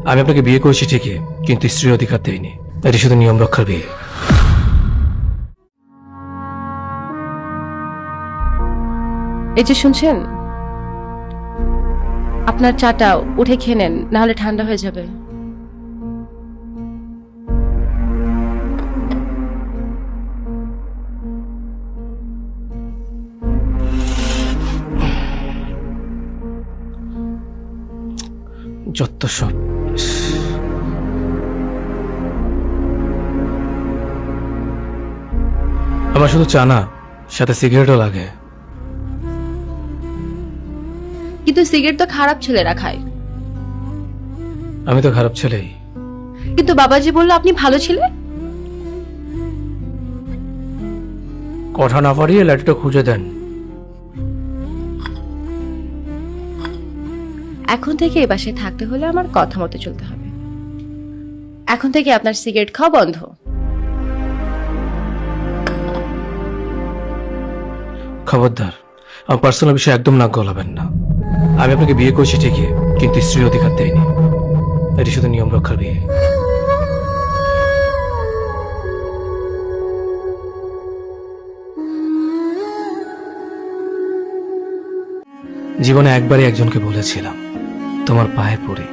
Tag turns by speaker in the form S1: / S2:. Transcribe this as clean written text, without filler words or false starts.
S1: আমি আপনাকে বিয়ে করেছি ঠিকই, কিন্তু স্ত্রীর অধিকার দেইনি। এটি শুধু নিয়ম রক্ষার বিয়ে।
S2: এই যে শুনছেন, আপনার চাটা উঠে খেয়ে নেন, নাহলে ঠান্ডা হয়ে যাবে।
S1: যত সব। আমার শুধু চা না, সাথে সিগারেটও লাগে।
S2: কিন্তু সিগারেট তো খারাপ ছেলেরা খায়।
S1: আমি তো খারাপ ছেলেই।
S2: কিন্তু বাবাজি বললো আপনি ভালো ছেলে।
S1: কথা না পারিয়ে লাঠিটা খুঁজে দেন।
S2: এখন থেকে এই বাসায় থাকতে হলে আমার কথা মতো চলতে হবে। এখন থেকে আপনার সিগারেট খাওয়া বন্ধ।
S1: খবরদার, আমার পার্সোনাল বিষয়ে একদম নাক গলাবেন না। আমি আপনাকে বিয়ে করেছি ঠিকই, কিন্তু স্ত্রীর অধিকার দেইনি। এটি শুধু নিয়ম রক্ষার বিয়ে। জীবনে একবারই একজনকে বলেছিলাম, তোমার পায়ে পড়ি।